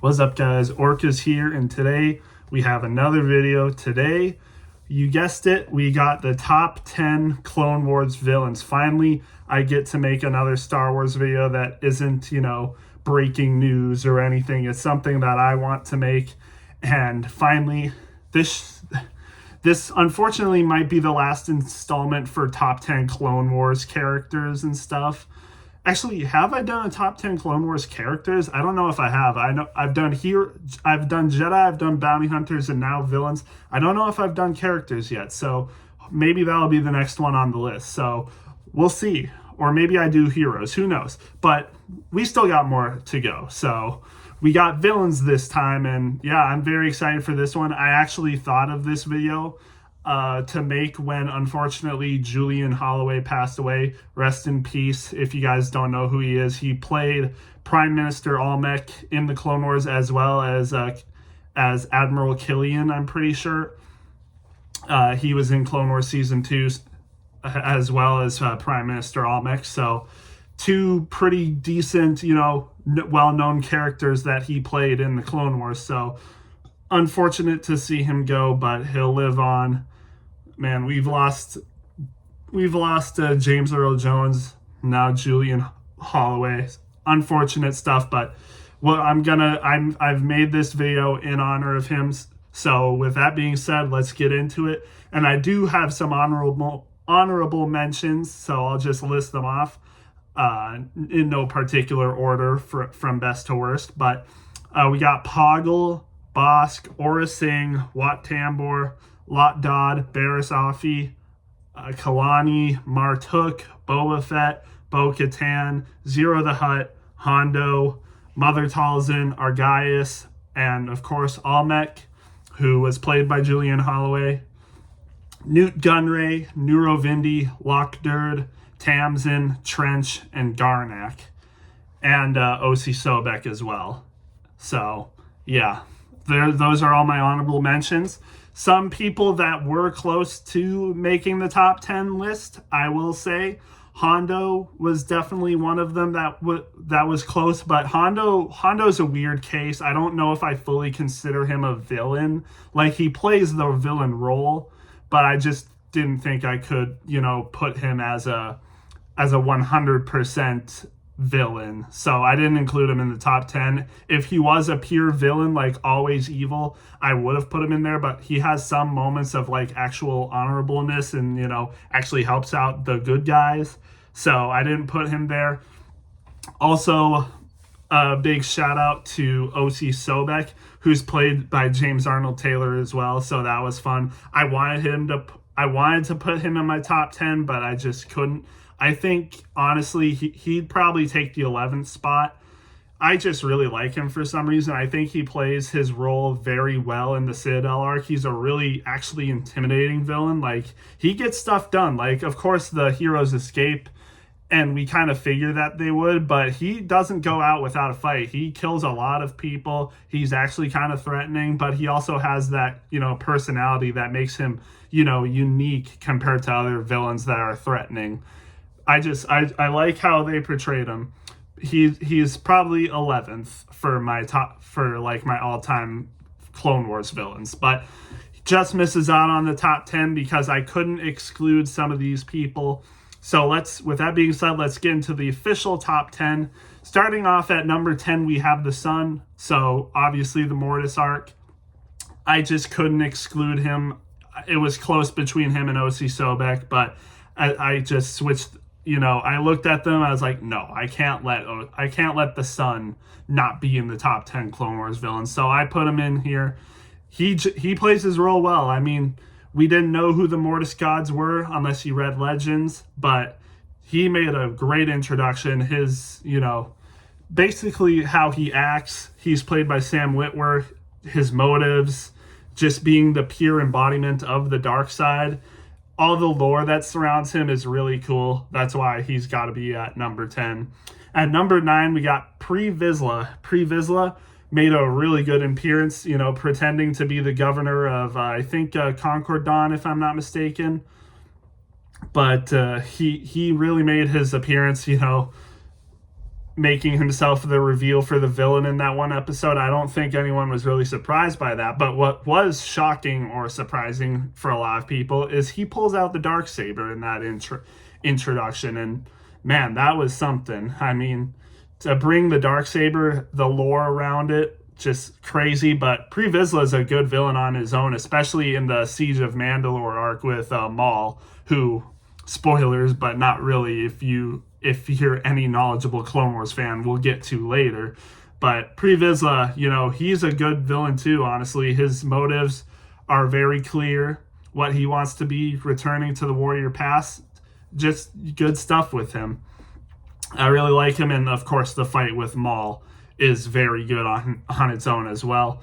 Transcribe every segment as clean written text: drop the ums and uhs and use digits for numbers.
What's up, guys? Orca's here, and today we have another video. Today, you guessed it, we got the top 10 Clone Wars villains. Finally, I get to make another Star Wars video that isn't, breaking news or anything. It's something that I want to make, and finally, this unfortunately might be the last installment for top 10 Clone Wars characters and stuff. Actually, have I done a top 10 Clone Wars characters? I don't know if I have. I know I've done Jedi, I've done bounty hunters, and now villains. I don't know if I've done characters yet, so maybe that'll be the next one on the list. So we'll see. Or maybe I do heroes, who knows? But we still got more to go. So we got villains this time, and yeah, I'm very excited for this one. I actually thought of this video to make when unfortunately Julian Holloway passed away. Rest in peace. If you guys don't know who he is, he played Prime Minister Almec in the Clone Wars, as well as Admiral Killian, I'm pretty sure. He was in Clone Wars Season 2 as well as Prime Minister Almec. So two pretty decent, well-known characters that he played in the Clone Wars. So unfortunate to see him go, but he'll live on. Man, we've lost James Earl Jones, now Julian Holloway. Unfortunate stuff, but I've made this video in honor of him. So with that being said, let's get into it. And I do have some honorable mentions, so I'll just list them off in no particular order from best to worst. But we got Poggle, Bosk, Aurra Sing, Wat Tambor, Lot Dod, Barriss Offee, Kalani, Martuk, Boba Fett, Bo-Katan, Zero the Hutt, Hondo, Mother Talzin, Argaius, and of course Almec, who was played by Julian Holloway, Nute Gunray, Neurovindi, Lock Durd, Tamsin, Trench, and Garnak, and Osi Sobek as well. So yeah, those are all my honorable mentions. Some people that were close to making the top 10 list, I will say. Hondo was definitely one of them that was close, but Hondo's a weird case. I don't know if I fully consider him a villain. Like, he plays the villain role, but I just didn't think I could, put him as a 100% villain. So I didn't include him in the top 10. If he was a pure villain, like always evil, I would have put him in there, but he has some moments of like actual honorableness and, actually helps out the good guys. So I didn't put him there. Also, a big shout out to Osi Sobek, who's played by James Arnold Taylor as well. So that was fun. I wanted to put him in my top 10, but I just couldn't. I think, honestly, he'd probably take the 11th spot. I just really like him for some reason. I think he plays his role very well in the Citadel arc. He's a really, actually intimidating villain. Like, he gets stuff done. Like, of course, the heroes escape, and we kind of figure that they would, but he doesn't go out without a fight. He kills a lot of people. He's actually kind of threatening, but he also has that, personality that makes him, unique compared to other villains that are threatening. I like how they portrayed him. He's probably 11th for my all-time Clone Wars villains, but just misses out on the top 10 because I couldn't exclude some of these people. So with that being said, let's get into the official top 10. Starting off at number 10, we have the Sun. So obviously the Mortis arc. I just couldn't exclude him. It was close between him and Osi Sobek, but I just switched. I looked at them. I was like, no, I can't let the Sun not be in the top 10 Clone Wars villains. So I put him in here. He plays his role well. I mean, we didn't know who the Mortis gods were unless you read Legends, but he made a great introduction. His, basically how he acts. He's played by Sam Witwer. His motives, just being the pure embodiment of the dark side. All the lore that surrounds him is really cool. That's why he's got to be at number 10. At number 9, we got Pre Vizsla. Pre Vizsla made a really good appearance, pretending to be the governor of, I think, Concord Dawn, if I'm not mistaken. But he really made his appearance, making himself the reveal for the villain in that one episode. I don't think anyone was really surprised by that. But what was shocking or surprising for a lot of people is he pulls out the Darksaber in that introduction. And man, that was something. I mean, to bring the Darksaber, the lore around it, just crazy. But Pre Vizsla is a good villain on his own, especially in the Siege of Mandalore arc with Maul, who, spoilers, but not really if you're any knowledgeable Clone Wars fan, we'll get to later. But Pre Vizsla, he's a good villain too, honestly. His motives are very clear. What he wants to be, returning to the warrior past, just good stuff with him. I really like him, and of course the fight with Maul is very good on its own as well.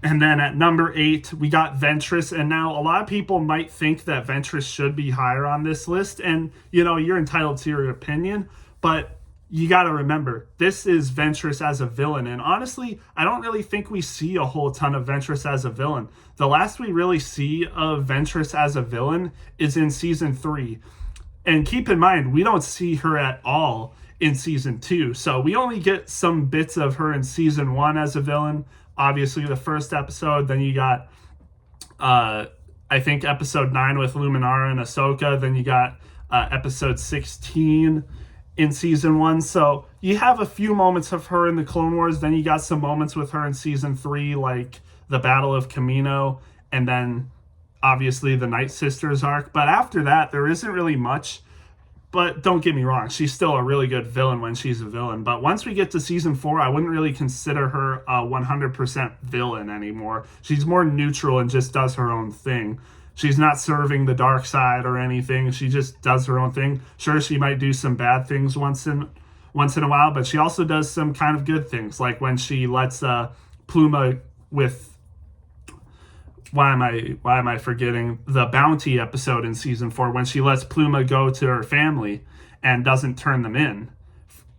And then at number 8, we got Ventress. And now a lot of people might think that Ventress should be higher on this list. And, you're entitled to your opinion. But you got to remember, this is Ventress as a villain. And honestly, I don't really think we see a whole ton of Ventress as a villain. The last we really see of Ventress as a villain is in Season 3. And keep in mind, we don't see her at all in Season 2. So we only get some bits of her in Season 1 as a villain. Obviously, the first episode. Then you got, I think, episode 9 with Luminara and Ahsoka. Then you got episode 16 in Season 1. So you have a few moments of her in the Clone Wars. Then you got some moments with her in Season 3, like the Battle of Kamino. And then, obviously, the Night Sisters arc. But after that, there isn't really much. But don't get me wrong, she's still a really good villain when she's a villain. But once we get to Season 4, I wouldn't really consider her a 100% villain anymore. She's more neutral and just does her own thing. She's not serving the dark side or anything. She just does her own thing. Sure, she might do some bad things once in a while, but she also does some kind of good things, like when she lets Pluma with... Why am I forgetting the bounty episode in Season 4 when she lets Pluma go to her family and doesn't turn them in,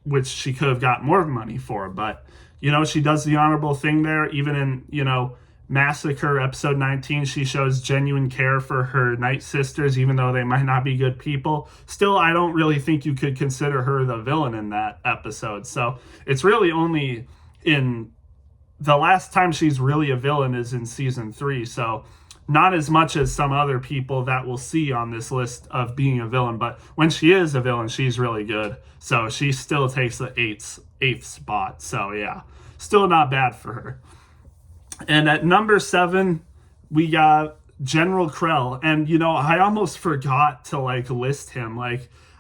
which she could have got more money for. But, she does the honorable thing there. Even in, Massacre episode 19, she shows genuine care for her Night Sisters, even though they might not be good people. Still, I don't really think you could consider her the villain in that episode. So it's really only in... The last time she's really a villain is in Season 3, so not as much as some other people that we'll see on this list of being a villain, but when she is a villain, she's really good. So she still takes the eighth spot. So yeah, still not bad for her. And at number 7, we got General Krell. And, I almost forgot to, list him.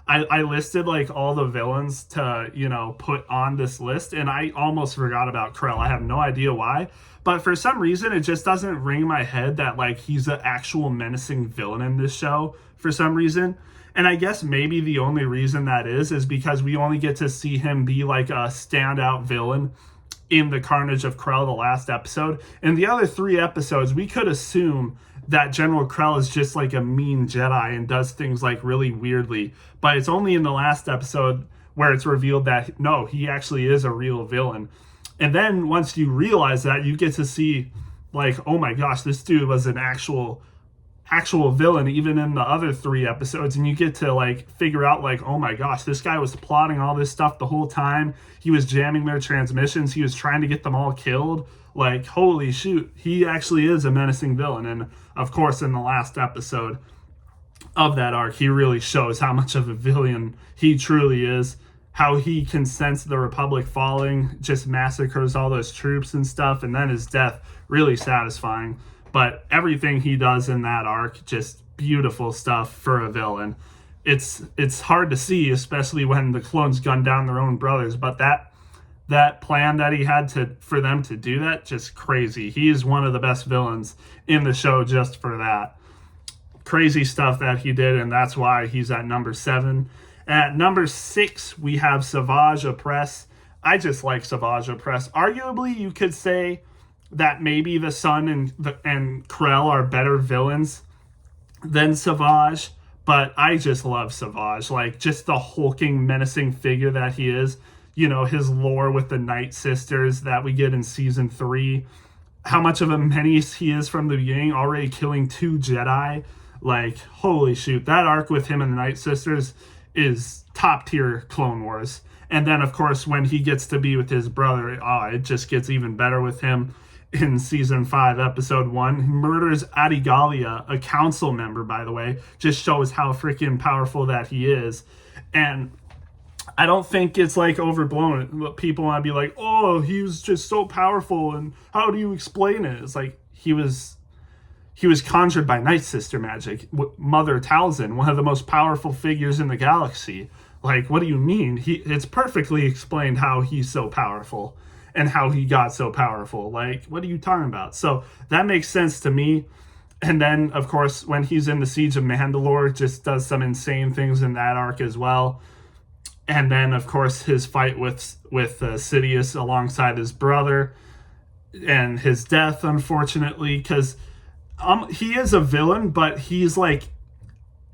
I listed all the villains to, put on this list, and I almost forgot about Krell. I have no idea why, but for some reason it just doesn't ring in my head that he's an actual menacing villain in this show for some reason. And I guess maybe the only reason that is because we only get to see him be a standout villain in the Carnage of Krell, the last episode. In the other 3 episodes, we could assume that General Krell is just a mean Jedi and does things really weirdly. But it's only in the last episode where it's revealed that, no, he actually is a real villain. And then once you realize that, you get to see, oh my gosh, this dude was an actual villain even in the other 3 episodes. And you get to, figure out, oh my gosh, this guy was plotting all this stuff the whole time. He was jamming their transmissions. He was trying to get them all killed. Holy shoot, he actually is a menacing villain. And of course, in the last episode of that arc, he really shows how much of a villain he truly is, how he can sense the Republic falling, just massacres all those troops and stuff, and then his death, really satisfying. But everything he does in that arc, just beautiful stuff for a villain. It's hard to see, especially when the clones gun down their own brothers, but that plan that he had for them to do that, just crazy. He is one of the best villains in the show just for that. Crazy stuff that he did, and that's why he's at number 7. At number 6, we have Savage Opress. I just like Savage Opress. Arguably, you could say that maybe the Sun and Krell are better villains than Savage, but I just love Savage. Just the hulking, menacing figure that he is. His lore with the Night Sisters that we get in Season 3. How much of a menace he is from the beginning, already killing 2 Jedi. Holy shoot. That arc with him and the Night Sisters is top tier Clone Wars. And then, of course, when he gets to be with his brother, it just gets even better with him. In season 5, episode 1, he murders Adigalia, a council member, by the way. Just shows how freaking powerful that he is. And I don't think it's like overblown. People want to be like, oh, he was just so powerful, and how do you explain it? It's like he was conjured by Night Sister magic. Mother Talzin, one of the most powerful figures in the galaxy. Like, what do you mean? It's perfectly explained how he's so powerful and how he got so powerful. Like, what are you talking about? So that makes sense to me. And then, of course, when he's in the Siege of Mandalore, just does some insane things in that arc as well. And then, of course, his fight with Sidious alongside his brother, and his death, unfortunately, because he is a villain, but he's like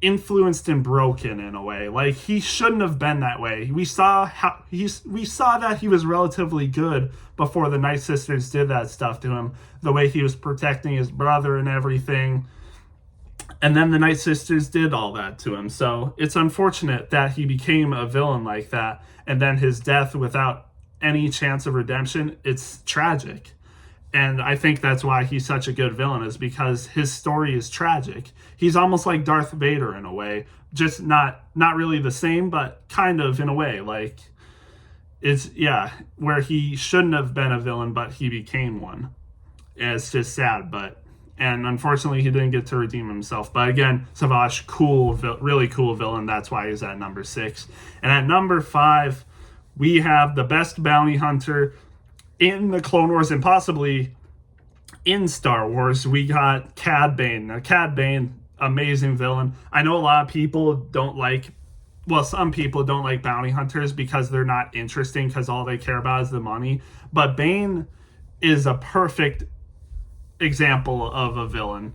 influenced and broken in a way. Like, he shouldn't have been that way. We saw that he was relatively good before the Night Sisters did that stuff to him, the way he was protecting his brother and everything. And then the Night Sisters did all that to him. So it's unfortunate that he became a villain like that, and then his death without any chance of redemption. It's tragic. And I think that's why he's such a good villain, is because his story is tragic. He's almost like Darth Vader in a way, just not really the same, but kind of in a way. Like, where he shouldn't have been a villain, but he became one. And it's just sad, and unfortunately he didn't get to redeem himself. But again, Savage, really cool villain. That's why he's at number 6. And at number 5, we have the best bounty hunter in the Clone Wars and possibly in Star Wars. We got Cad Bane. Now, Cad Bane, amazing villain. I know a lot of people some people don't like bounty hunters because they're not interesting, because all they care about is the money. But Bane is a perfect example of a villain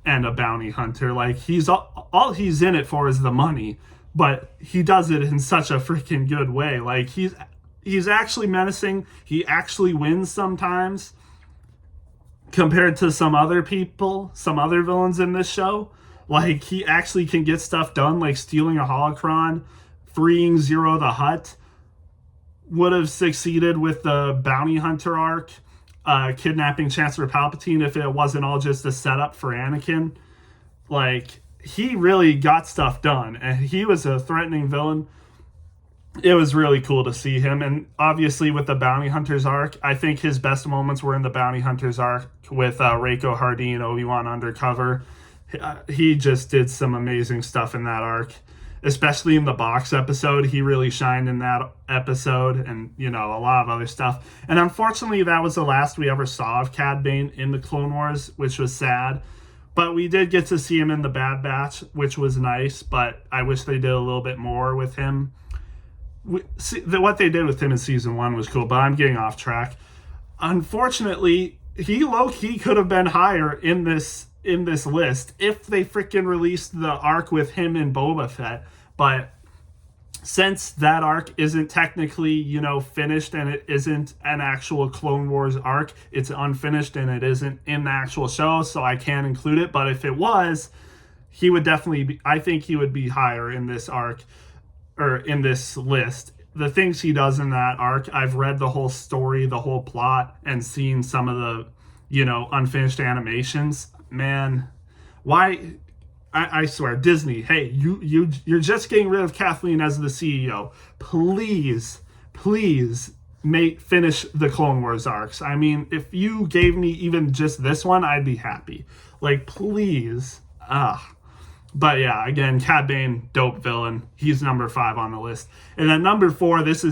and a bounty hunter. Like, all he's in it for is the money, but he does it in such a freaking good way. Like, he's actually menacing. He actually wins sometimes compared to some other villains in this show. Like, he actually can get stuff done, like stealing a holocron, freeing Zero the Hutt. Would have succeeded with the bounty hunter arc, kidnapping Chancellor Palpatine, if it wasn't all just a setup for Anakin. Like, he really got stuff done, and he was a threatening villain. It was really cool to see him. And obviously with the bounty hunters arc, I think his best moments were in the bounty hunters arc with Reiko Hardeen, Obi-Wan undercover. He just did some amazing stuff in that arc, especially in the box episode. He really shined in that episode, and a lot of other stuff. And unfortunately, that was the last we ever saw of Cad Bane in the Clone Wars, which was sad. But we did get to see him in the Bad Batch, which was nice, but I wish they did a little bit more with him. What they did with him in season 1 was cool, but I'm getting off track. Unfortunately, he low-key could have been higher in this list if they freaking released the arc with him and Boba Fett. But since that arc isn't technically, finished, and it isn't an actual Clone Wars arc, it's unfinished and it isn't in the actual show, so I can't include it. But if it was, he would definitely be, I think he would be higher in this arc, or in this list. The things he does in that arc, I've read the whole story, the whole plot, and seen some of the, unfinished animations. Man, why? I swear, Disney, hey, you're just getting rid of Kathleen as the CEO. Please finish the Clone Wars arcs. I mean, if you gave me even just this one, I'd be happy. Like, please. But yeah, again, Cad Bane, dope villain. He's number 5 on the list. And then number 4, this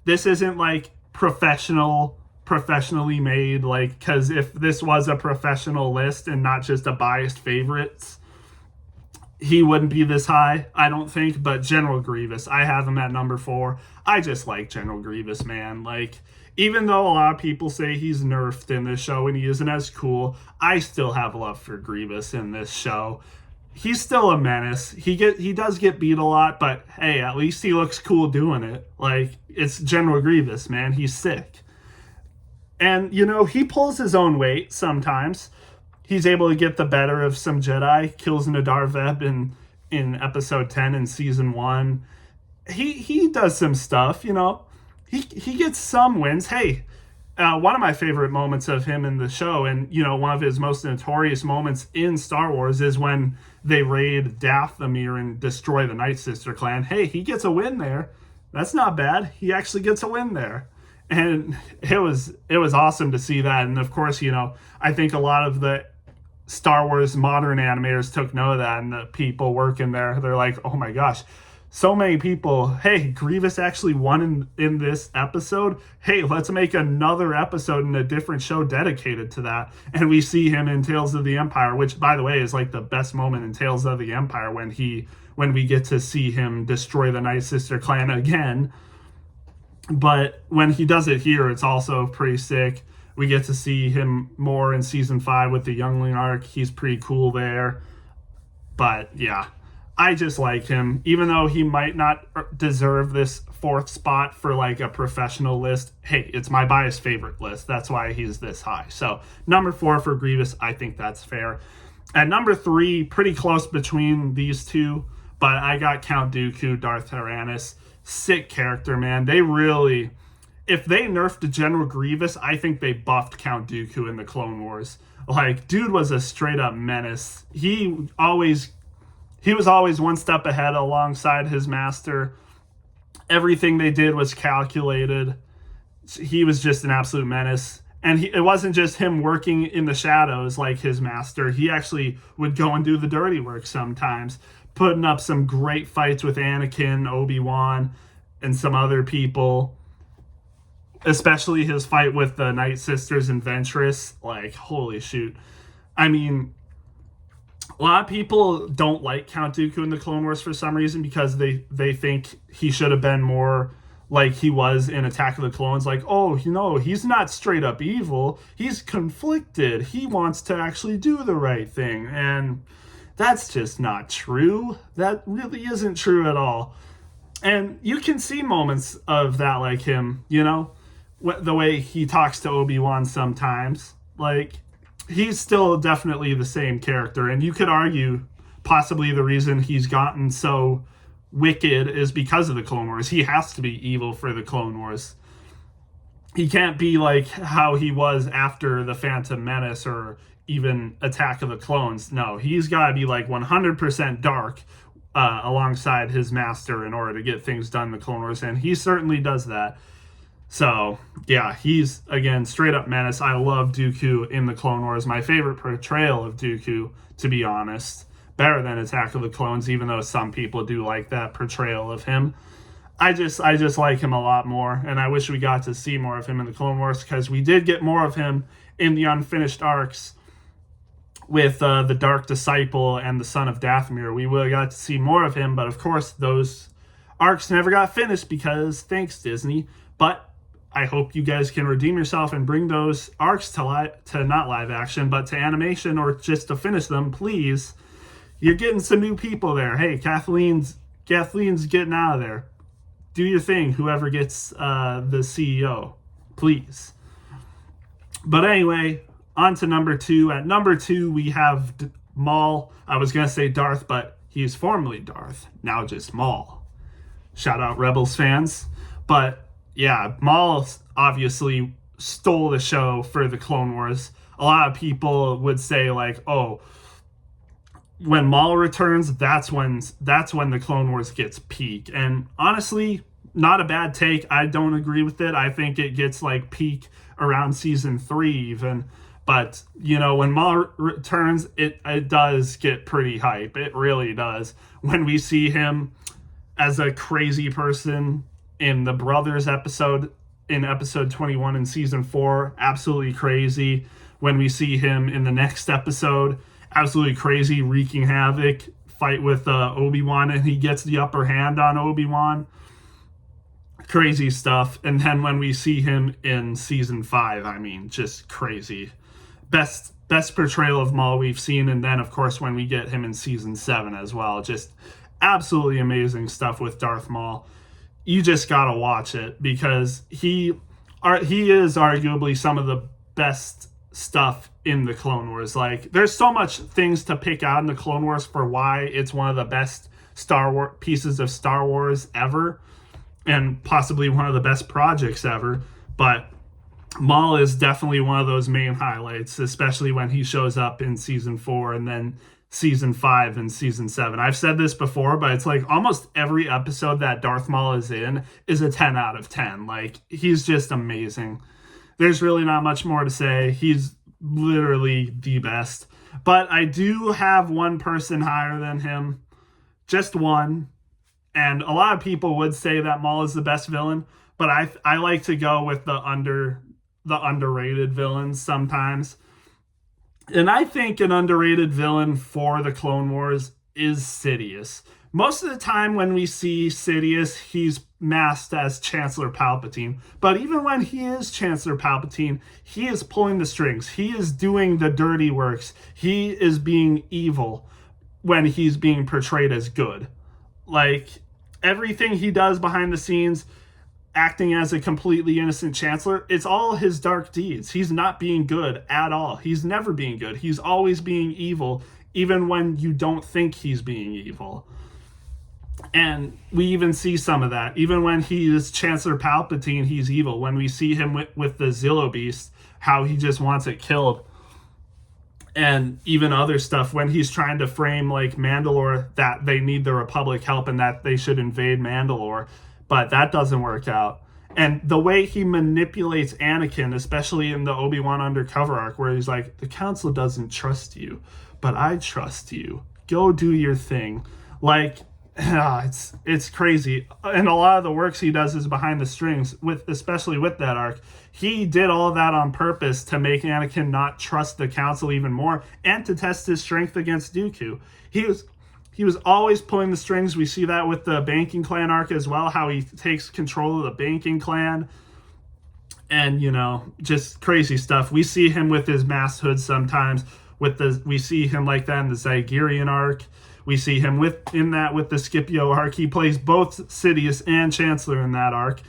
isn't like professionally made, like, because if this was a professional list and not just a biased favorites, he wouldn't be this high, I don't think. But General Grievous, I have him at number 4. I just like General Grievous, man. Like, even though a lot of people say he's nerfed in this show and he isn't as cool, I still have love for Grievous in this show. He's still a menace. He does get beat a lot, but hey, at least he looks cool doing it. Like, it's General Grievous, man. He's sick. And, he pulls his own weight sometimes. He's able to get the better of some Jedi, kills Nadar Veb in episode 10 in season 1. he does some stuff, you know. He gets some wins. Hey, one of my favorite moments of him in the show, and you know, one of his most notorious moments in Star Wars, is when they raid Dathomir and destroy the Night Sister clan. Hey, he gets a win there. That's not bad. He actually gets a win there, and it was awesome to see that. And of course, you know, I think a lot of the Star Wars modern animators took note of that, and the people working there, they're like, oh my gosh, so many people, hey, Grievous actually won in this episode. Hey, let's make another episode in a different show dedicated to that. And we see him in Tales of the Empire, which, by the way, is like the best moment in Tales of the Empire, when we get to see him destroy the Night Sister clan again. But when he does it here, it's also pretty sick. We get to see him more in season 5 with the Youngling arc. He's pretty cool there. But yeah, I just like him, even though he might not deserve this 4th spot for like a professional list. Hey, it's my biased favorite list. That's why he's this high. So number 4 for Grievous, I think that's fair. At number 3, pretty close between these two, but I got Count Dooku, Darth Tyrannus. Sick character, man. They really, if they nerfed General Grievous, I think they buffed Count Dooku in the Clone Wars. Like, dude was a straight up menace. He was always one step ahead alongside his master. Everything they did was calculated. He was just an absolute menace. And it wasn't just him working in the shadows like his master. He actually would go and do the dirty work sometimes, putting up some great fights with Anakin, Obi-Wan, and some other people. Especially his fight with the Night Sisters and Ventress. Like, holy shoot. I mean, a lot of people don't like Count Dooku in the Clone Wars for some reason, because they think he should have been more like he was in Attack of the Clones. Like, oh, you know, he's not straight up evil. He's conflicted. He wants to actually do the right thing. And that's just not true. That really isn't true at all. And you can see moments of that, like him, you know, the way he talks to Obi-Wan sometimes. Like, he's still definitely the same character, and you could argue possibly the reason he's gotten so wicked is because of the Clone Wars. He has to be evil for the Clone Wars. He can't be like how he was after the Phantom Menace or even Attack of the Clones. No, he's got to be like 100% dark alongside his master in order to get things done in the Clone Wars, and he certainly does that. So, yeah, he's, again, straight up menace. I love Dooku in the Clone Wars. My favorite portrayal of Dooku, to be honest. Better than Attack of the Clones, even though some people do like that portrayal of him. I just like him a lot more, and I wish we got to see more of him in the Clone Wars, because we did get more of him in the unfinished arcs with the Dark Disciple and the Son of Dathomir. We would have got to see more of him, but of course those arcs never got finished because thanks, Disney. But I hope you guys can redeem yourself and bring those arcs to not live action, but to animation, or just to finish them, please. You're getting some new people there. Hey, Kathleen's getting out of there. Do your thing, whoever gets the CEO, please. But anyway, on to number 2. At number 2, we have Maul. I was going to say Darth, but he's formerly Darth, now just Maul. Shout out Rebels fans. But yeah, Maul obviously stole the show for the Clone Wars. A lot of people would say, like, oh, when Maul returns, that's when the Clone Wars gets peak. And honestly, not a bad take. I don't agree with it. I think it gets like peak around season 3 even. But, you know, when Maul returns, it does get pretty hype. It really does. When we see him as a crazy person in the Brothers episode, in episode 21 in season 4, absolutely crazy. When we see him in the next episode, absolutely crazy, wreaking havoc, fight with Obi-Wan, and he gets the upper hand on Obi-Wan. Crazy stuff. And then when we see him in season 5, I mean, just crazy. Best portrayal of Maul we've seen. And then, of course, when we get him in season 7 as well, just absolutely amazing stuff with Darth Maul. You just gotta watch it, because he is arguably some of the best stuff in the Clone Wars. Like, there's so much things to pick out in the Clone Wars for why it's one of the best pieces of Star Wars ever, and possibly one of the best projects ever. But Maul is definitely one of those main highlights, especially when he shows up in season 4 and then season 5 and season 7. I've said this before, but it's like almost every episode that Darth Maul is in is a 10 out of 10. Like, he's just amazing. There's really not much more to say. He's literally the best. But I do have one person higher than him. Just one. And a lot of people would say that Maul is the best villain, but I like to go with the underrated villains sometimes. And I think an underrated villain for the Clone Wars is Sidious. Most of the time when we see Sidious, he's masked as Chancellor Palpatine. But even when he is Chancellor Palpatine, he is pulling the strings. He is doing the dirty works. He is being evil when he's being portrayed as good. Like, everything he does behind the scenes, acting as a completely innocent chancellor, it's all his dark deeds. He's not being good at all. He's never being good. He's always being evil, even when you don't think he's being evil. And we even see some of that. Even when he is Chancellor Palpatine, he's evil. When we see him with the Zillo Beast, how he just wants it killed. And even other stuff when he's trying to frame like Mandalore, that they need the Republic help and that they should invade Mandalore, but that doesn't work out. And the way he manipulates Anakin, especially in the Obi-Wan undercover arc, where he's like, the Council doesn't trust you, but I trust you. Go do your thing. Like, it's crazy. And a lot of the works he does is behind the strings, especially with that arc. He did all that on purpose to make Anakin not trust the Council even more and to test his strength against Dooku. He was always pulling the strings. We see that with the Banking Clan arc as well, how he takes control of the Banking Clan. And, just crazy stuff. We see him with his masked hood sometimes. We see him like that in the Zygerian arc. We see him in that with the Scipio arc. He plays both Sidious and Chancellor in that arc.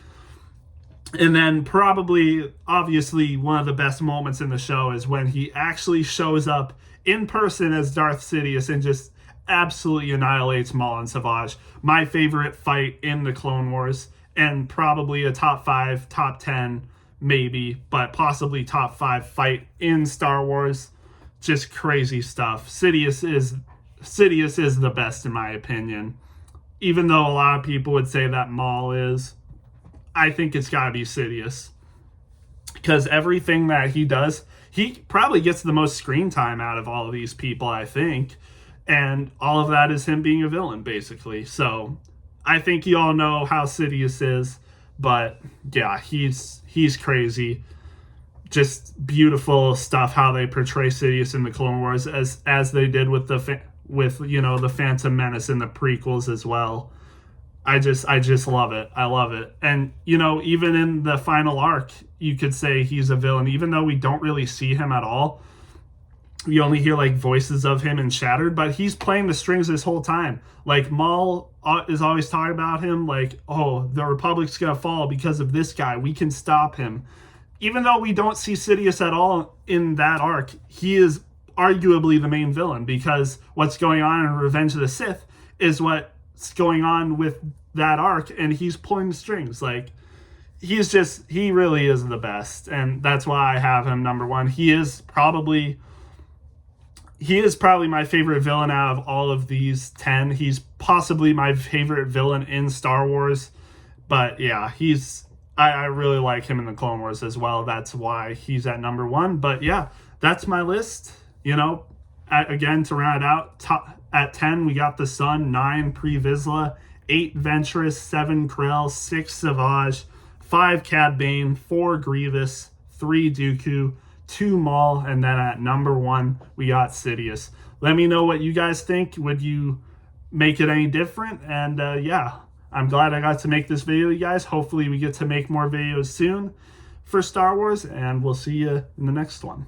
And then probably, obviously, one of the best moments in the show is when he actually shows up in person as Darth Sidious and just absolutely annihilates Maul and Savage. My favorite fight in the Clone Wars, and probably a top 5, top 10, maybe, but possibly top 5 fight in Star Wars. Just crazy stuff. Sidious is the best in my opinion. Even though a lot of people would say that Maul is, I think it's got to be Sidious. Because everything that he does, he probably gets the most screen time out of all of these people, I think. And all of that is him being a villain, basically. So I think you all know how Sidious is. But yeah, he's crazy. Just beautiful stuff how they portray Sidious in the Clone Wars, as they did with the Phantom Menace in the prequels as well. I just love it. I love it. And even in the final arc, you could say he's a villain, even though we don't really see him at all. We only hear like voices of him in Shattered, but he's playing the strings this whole time. Like, Maul is always talking about him like, oh, the Republic's gonna fall because of this guy, we can stop him. Even though we don't see Sidious at all in that arc, he is arguably the main villain, because what's going on in Revenge of the Sith is what's going on with that arc, and he's pulling the strings. Like, he really is the best, and that's why I have him number 1. He is probably my favorite villain out of all of these 10. He's possibly my favorite villain in Star Wars. But yeah, I really like him in the Clone Wars as well. That's why he's at number 1. But yeah, that's my list. Again, to round it out, at 10, we got the Son, 9, Pre Vizsla, 8, Ventress, 7, Krell, 6, Savage, 5, Cad Bane, 4, Grievous, 3, Dooku, 2, Maul, and then at number 1, we got Sidious. Let me know what you guys think. Would you make it any different? And yeah, I'm glad I got to make this video, you guys. Hopefully we get to make more videos soon for Star Wars, and we'll see you in the next one.